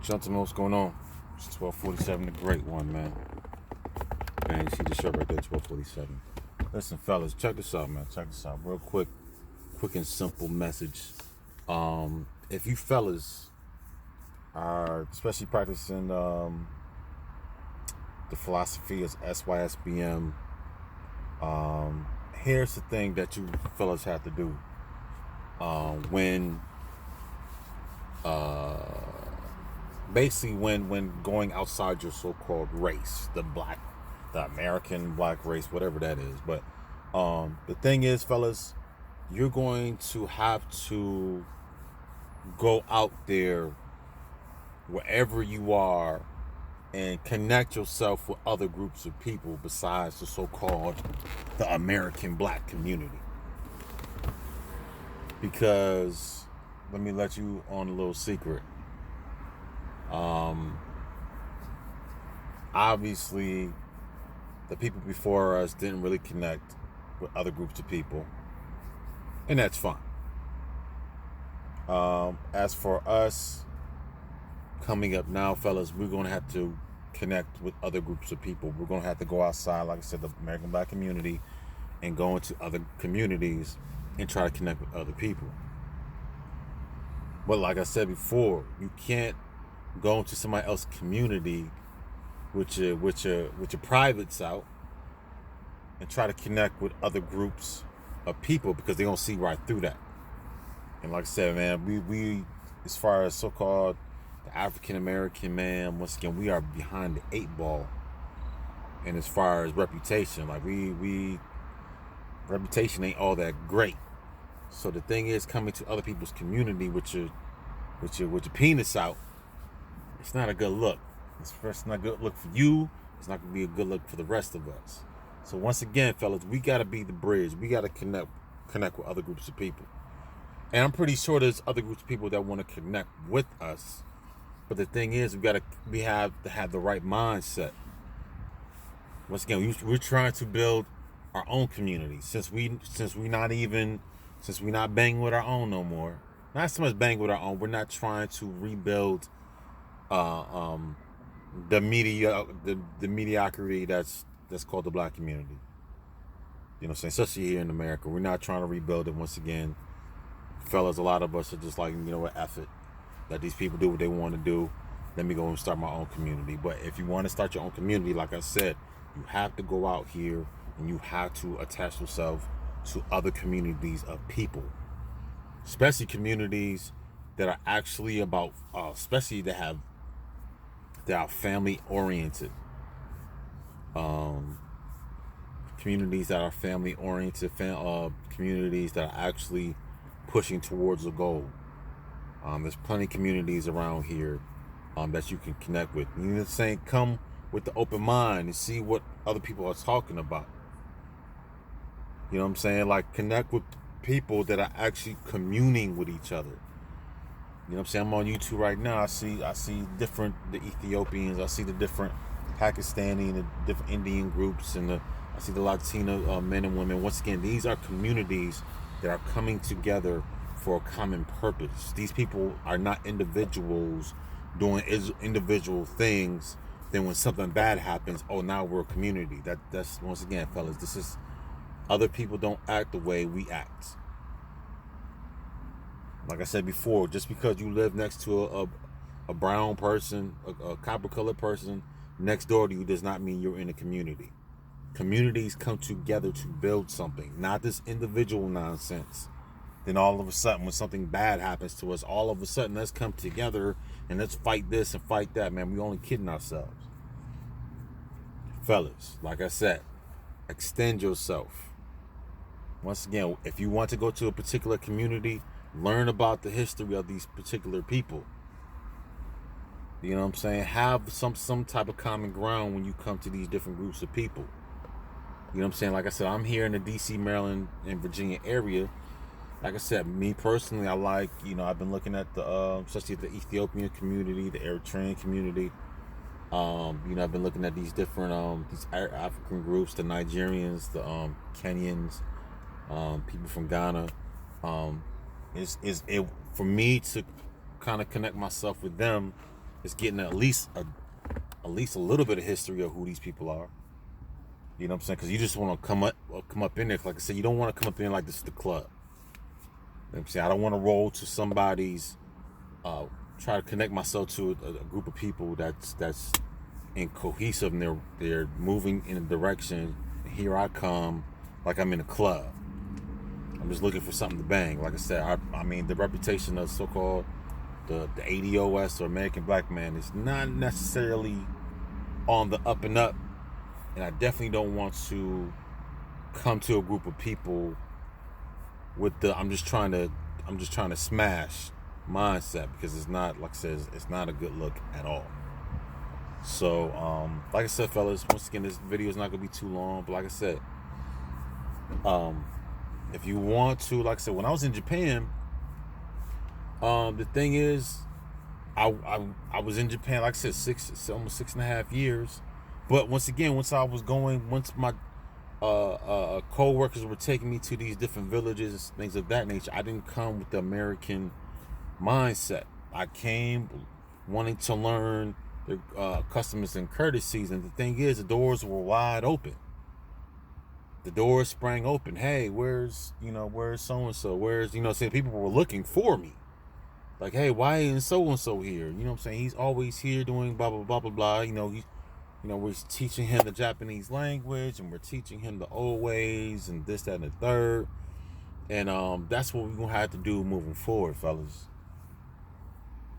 Gentlemen, what's going on? It's 1247, the great one, man. Man, you see the shirt right there, 1247. Listen, fellas, check this out, man. Check this out. Real quick and simple message. If you fellas are especially practicing the philosophy as SYSBM, here's the thing that you fellas have to do. Basically when going outside your so-called race, the American black race, whatever that is. But the thing is, fellas, you're going to have to go out there wherever you are and connect yourself with other groups of people besides the so-called the American black community. Because let me let you on a little secret. Obviously, the people before us didn't really connect with other groups of people, and that's fine. As for us coming up now, fellas, we're going to have to connect with other groups of people. We're going to have to go outside, like I said, the American black community, and go into other communities and try to connect with other people. But like I said before, you can't go into somebody else's community with your privates out and try to connect with other groups of people, because they don't see right through that. And like I said, man, we as far as so-called the African American man, once again, we are behind the 8 ball. And as far as reputation, like we reputation ain't all that great. So the thing is, coming to other people's community with your penis out, it's not a good look. It's not a good look for you. It's not going to be a good look for the rest of us. So once again, fellas, we got to be the bridge. We got to connect with other groups of people. And I'm pretty sure there's other groups of people that want to connect with us. But the thing is, we have to have the right mindset. Once again, we're trying to build our own community. Since we not banging with our own no more. Not so much banging with our own. We're not trying to rebuild the mediocrity that's called the black community. You know what I'm saying? Especially here in America. We're not trying to rebuild it once again. Fellas, a lot of us are just like, you know what, F it. Let these people do what they want to do. Let me go and start my own community. But if you want to start your own community, like I said, you have to go out here and you have to attach yourself to other communities of people. Especially communities that are actually about, especially that are family oriented. Communities that are family oriented, communities that are actually pushing towards a goal. There's plenty of communities around here that you can connect with. You know what I'm saying? Come with the open mind and see what other people are talking about. You know what I'm saying? Like, connect with people that are actually communing with each other. You know what I'm saying? I'm on YouTube right now. I see the Ethiopians. I see the different Pakistani and the different Indian groups, and I see the Latino men and women. Once again, these are communities that are coming together for a common purpose. These people are not individuals doing individual things. Then when something bad happens, oh, now we're a community. That's once again, fellas, this is, other people don't act the way we act. Like I said before, just because you live next to a brown person, a copper colored person next door to you, does not mean you're in a community. Communities come together to build something, not this individual nonsense. Then all of a sudden, when something bad happens to us, all of a sudden, let's come together and let's fight this and fight that, man. We only kidding ourselves. Fellas, like I said, extend yourself. Once again, if you want to go to a particular community, learn about the history of these particular people. You know what I'm saying? Have some type of common ground when you come to these different groups of people. You know what I'm saying? Like I said, I'm here in the DC, Maryland, and Virginia area. Like I said, me personally, I've been looking at especially the Ethiopian community, the Eritrean community. I've been looking at these different these African groups, the Nigerians, the Kenyans, people from Ghana. It for me to kind of connect myself with them is getting at least a little bit of history of who these people are. You know what I'm saying? Because you just want to come up in there. Like I said, you don't want to come up in there like this is the club. You know what I'm saying? I don't want to roll to somebody's, try to connect myself to a group of people that's in cohesive and they're moving in a direction. And here I come, like I'm in a club. I'm just looking for something to bang. Like I said, I mean the reputation of so-called the ADOS or American Black Man is not necessarily on the up and up, and I definitely don't want to come to a group of people with the I'm just trying to smash mindset, because it's not, like I said, it's not a good look at all. So like I said, fellas, once again, this video is not gonna be too long, but like I said, if you want to, like I said, when I was in Japan, the thing is, I was in Japan, like I said, almost 6.5 years. But once again, once my co-workers were taking me to these different villages, things of that nature, I didn't come with the American mindset. I came wanting to learn the customs and courtesies, and the thing is, the doors were wide open. The doors sprang open. Hey, where's so-and-so? Where's, saying people were looking for me. Like, hey, why isn't so-and-so here? You know what I'm saying? He's always here doing blah, blah, blah, blah, blah. We're teaching him the Japanese language, and we're teaching him the old ways and this, that, and the third. And that's what we're going to have to do moving forward, fellas.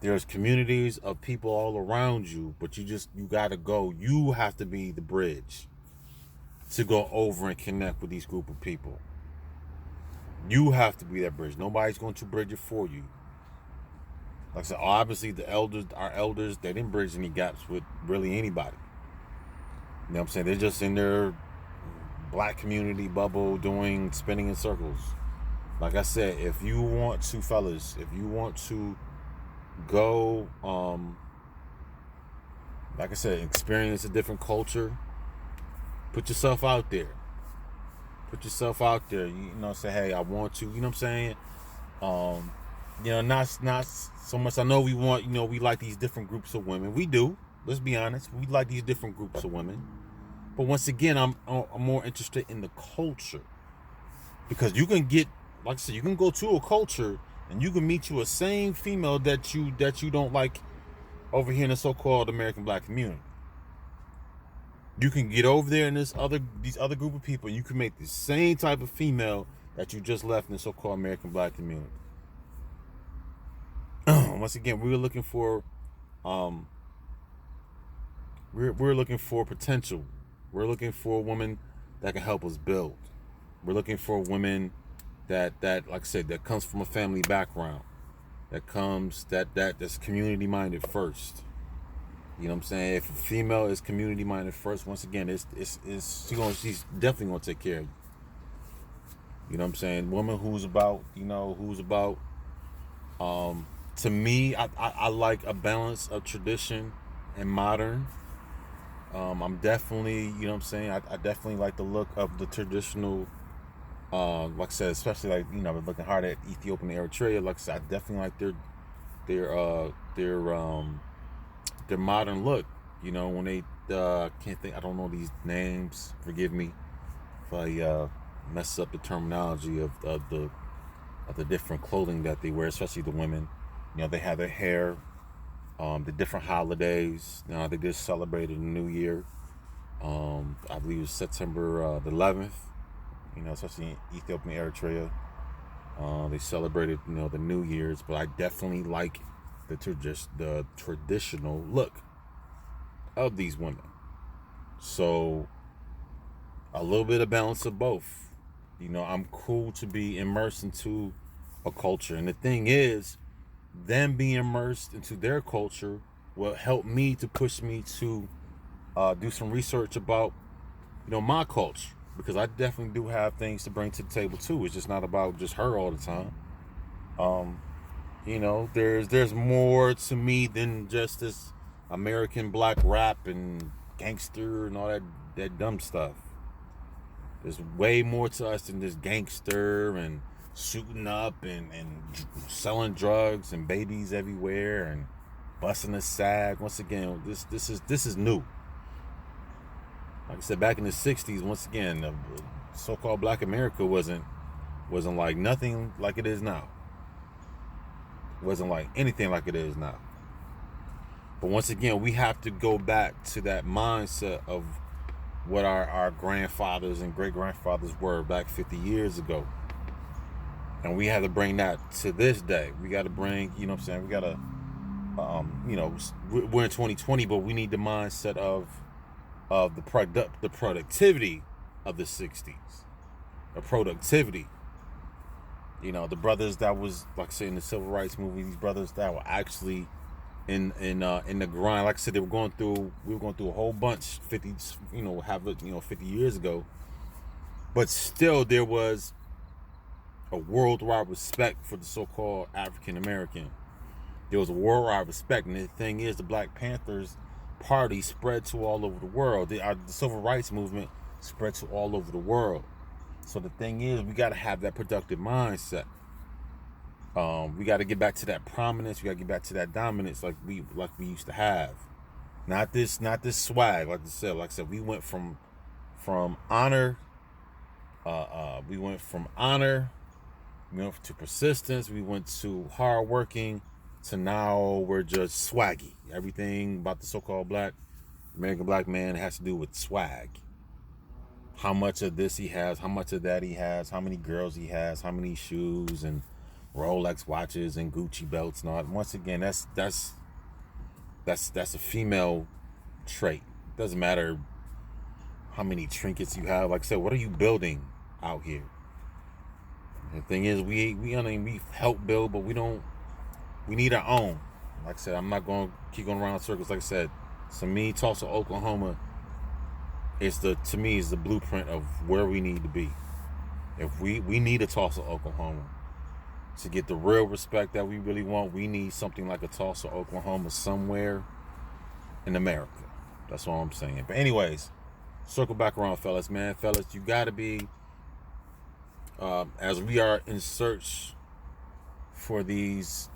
There's communities of people all around you, but you got to go. You have to be the bridge to go over and connect with these group of people. You have to be that bridge. Nobody's going to bridge it for you. Like I said, obviously our elders, they didn't bridge any gaps with really anybody. You know what I'm saying? They're just in their black community bubble spinning in circles. Like I said, if you want to, fellas, if you want to go, like I said, experience a different culture, put yourself out there. Put yourself out there. Say, hey, I want to, you know what I'm saying? Not so much. I know we want, we like these different groups of women. We do. Let's be honest. We like these different groups of women. But once again, I'm more interested in the culture, because you can get, like I said, you can go to a culture and you can meet you a same female that you don't like over here in the so-called American Black community. You can get over there in these other group of people, and you can make the same type of female that you just left in the so-called American Black community. Once again, we're looking for we're looking for potential. We're looking for a woman that can help us build. We're looking for women that like I said, that comes from a family background, that's community minded first. You know what I'm saying? If a female is community minded first, once again, she's definitely gonna take care of you. You know what I'm saying? Woman who's about to me, I like a balance of tradition and modern. I'm definitely, you know what I'm saying, I definitely like the look of the traditional, like I said, especially like, looking hard at Ethiopia and Eritrea. Like I said, I definitely like their modern look. When they can't think, I don't know these names, forgive me if I mess up the terminology of the different clothing that they wear, especially the women. They have their hair, the different holidays. They just celebrated a new year. I believe it was September the 11th. Especially in Ethiopia and Eritrea, they celebrated the New Year's. But I definitely like the traditional look of these women. So a little bit of balance of both. I'm cool to be immersed into a culture, and the thing is, them being immersed into their culture will help me to push me to do some research about my culture, because I definitely do have things to bring to the table too. It's just not about just her all the time. There's more to me than just this American black rap and gangster and all that dumb stuff. There's way more to us than this gangster and shooting up and selling drugs and babies everywhere and busting a sag. Once again, this is new. Like I said, back in the '60s, once again, the so-called Black America wasn't like nothing like it is now. Wasn't like anything like it is now. But once again, we have to go back to that mindset of what our grandfathers and great-grandfathers were back 50 years ago. And we have to bring that to this day. We got to bring, you know what I'm saying? We got to, we're in 2020, but we need the mindset of the productivity of the 60s. The productivity. You know, the brothers that was, like I said, in the civil rights movie, these brothers that were actually in the grind. Like I said, we were going through a whole bunch 50 years ago. But still there was a worldwide respect for the so-called African American. There was a worldwide respect, and the thing is, the Black Panthers party spread to all over the world. The civil rights movement spread to all over the world. So the thing is, we got to have that productive mindset. We got to get back to that prominence. We got to get back to that dominance, like we used to have. Not this swag. Like I said, we went from honor. We went from honor. We went to persistence. We went to hard working. To now we're just swaggy. Everything about the so-called American black man has to do with swag. How much of this he has, how much of that he has, how many girls he has, how many shoes and Rolex watches and Gucci belts and all. Once again, that's a female trait. Doesn't matter how many trinkets you have. Like I said, what are you building out here? The thing is, we help build, but we need our own. Like I said, I'm not going to keep going around in circles. Like I said, to me, Tulsa, Oklahoma, to me is the blueprint of where we need to be. If we need a Tulsa, Oklahoma to get the real respect that we really want. We need something like a Tulsa, Oklahoma somewhere in America. That's all I'm saying. But anyways, circle back around, fellas, man. Fellas, you got to be, as we are in search for these,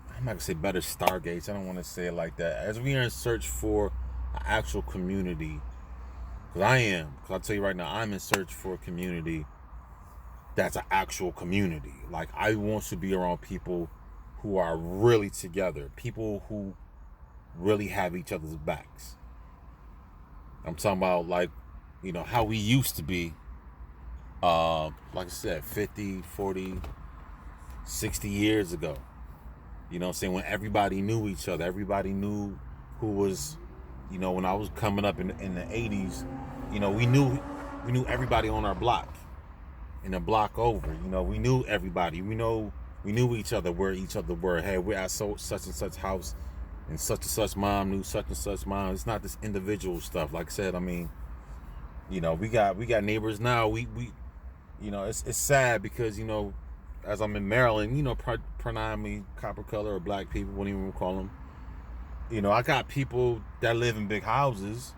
I'm not going to say better stargates. I don't want to say it like that. As we are in search for an actual community, because I'll tell you right now, I'm in search for a community that's an actual community. Like, I want to be around people who are really together, people who really have each other's backs. I'm talking about, like, you know, how we used to be, like I said, 50, 40, 60 years ago. You know what I'm saying? When everybody knew each other, everybody knew who was, you know, when I was coming up in the 80s, you know, we knew everybody on our block, in the block over. You know, we knew everybody. We knew each other, where each other were. Hey, we're at such and such house, and such mom knew such and such mom. It's not this individual stuff. Like I said, I mean, you know, we got neighbors now. We you know, it's sad because, you know, as I'm in Maryland, you know, predominantly copper color or black people, whatever you call them. You know, I got people that live in big houses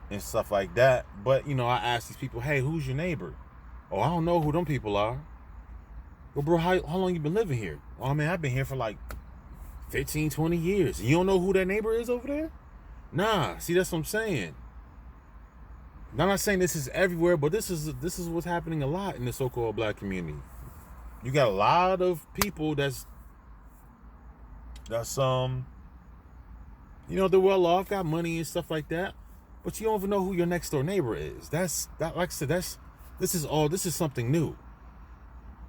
and stuff like that. But, you know, I ask these people, hey, who's your neighbor? Oh, I don't know who them people are. Well, bro, how long you been living here? Oh, man, I've been here for like 15, 20 years. You don't know who that neighbor is over there? Nah, see, that's what I'm saying. Now, I'm not saying this is everywhere, but this is what's happening a lot in the so-called black community. You got a lot of people that's you know, they're well off, got money and stuff like that, but you don't even know who your next door neighbor is. Like I said, this is something new.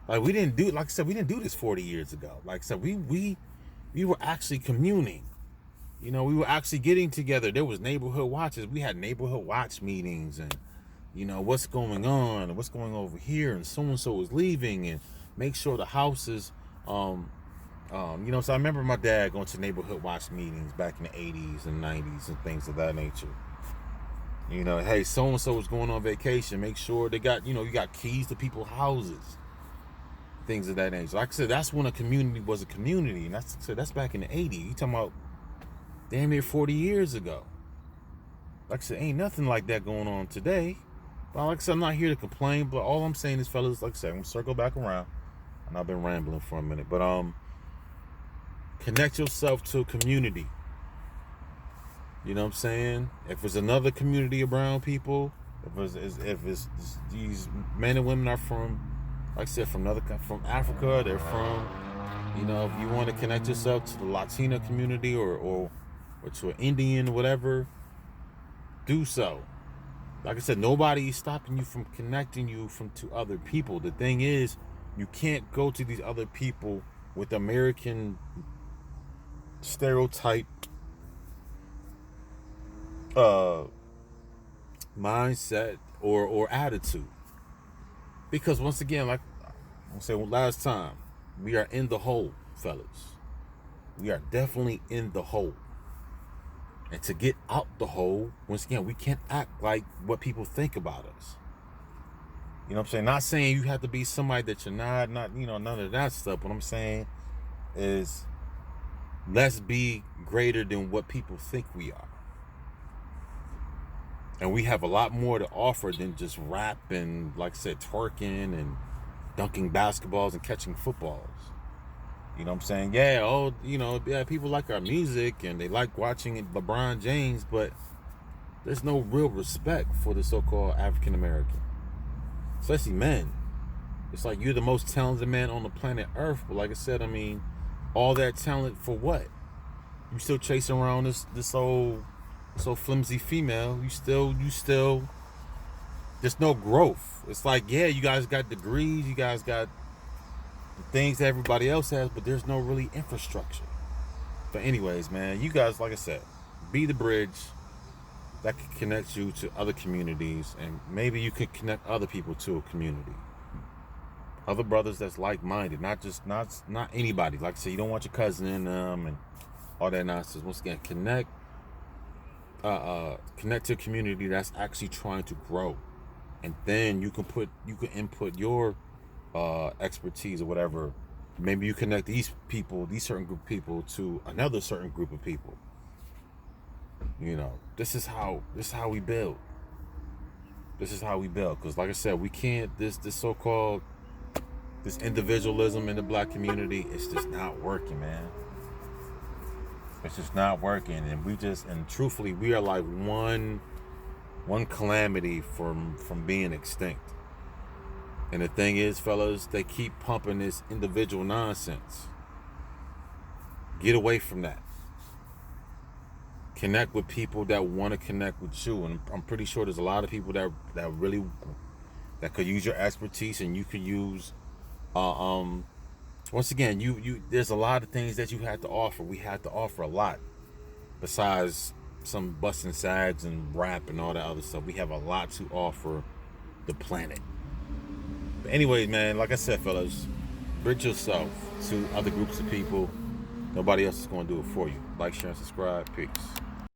Like, we didn't do this 40 years ago. Like I said, we were actually communing. You know, we were actually getting together. There was neighborhood watches. We had neighborhood watch meetings, and, you know, what's going on and what's going over here, and so is leaving, and make sure the house is, you know, so I remember my dad going to neighborhood watch meetings back in the 80s and 90s and things of that nature. You know, hey, so-and-so is going on vacation. Make sure they got, you know, you got keys to people's houses. Things of that nature. Like I said, that's when a community was a community. And that's back in the 80s. You talking about damn near 40 years ago. Like I said, ain't nothing like that going on today. But like I said, I'm not here to complain. But all I'm saying is, fellas, like I said, I'm going to circle back around. And I've been rambling for a minute. But Connect yourself to a community. You know what I'm saying? If it's another community around people, if it's these men and women are from, like I said, from Africa, they're from, you know, if you want to connect yourself to the Latina community or to an Indian, whatever, do so. Like I said, nobody is stopping you from connecting you to other people. The thing is, you can't go to these other people with American stereotype mindset or attitude, because once again, like I said last time, we are in the hole, fellas. We are definitely in the hole, and to get out the hole, once again, we can't act like what people think about us. You know what I'm saying? Not saying you have to be somebody that you're not, you know, none of that stuff. What I'm saying is, let's be greater than what people think we are. And we have a lot more to offer than just rap and, like I said, twerking and dunking basketballs and catching footballs. You know what I'm saying? Yeah, oh, you know, yeah, people like our music and they like watching LeBron James, but there's no real respect for the so-called African American, especially men. It's like, you're the most talented man on the planet Earth, but like I said, I mean, all that talent for what? You still chasing around this old so flimsy female. You still there's no growth. It's like, yeah, you guys got degrees, you guys got the things that everybody else has, but there's no really infrastructure. But anyways, man, you guys, like I said, be the bridge that can connect you to other communities, and maybe you can connect other people to a community, other brothers that's like-minded, not anybody. Like I said, you don't want your cousin in them and all that nonsense. Once again, connect to a community that's actually trying to grow, and then you can input your expertise or whatever. Maybe you connect these certain group of people to another certain group of people. You know, this is how we build. This is how we build. Because like I said, we can't, this so-called, this individualism in the black community, it's just not working, man. It's just not working. And truthfully, we are like one calamity from being extinct. And the thing is, fellas, they keep pumping this individual nonsense. Get away from that. Connect with people that want to connect with you. And I'm pretty sure there's a lot of people that really, that could use your expertise, and you could use, once again, you there's a lot of things that you have to offer. We have to offer a lot besides some busting sags and rap and all that other stuff. We have a lot to offer the planet. But anyways, man, like I said, fellas, bridge yourself to other groups of people. Nobody else is going to do it for you. Like, share, and subscribe. Peace.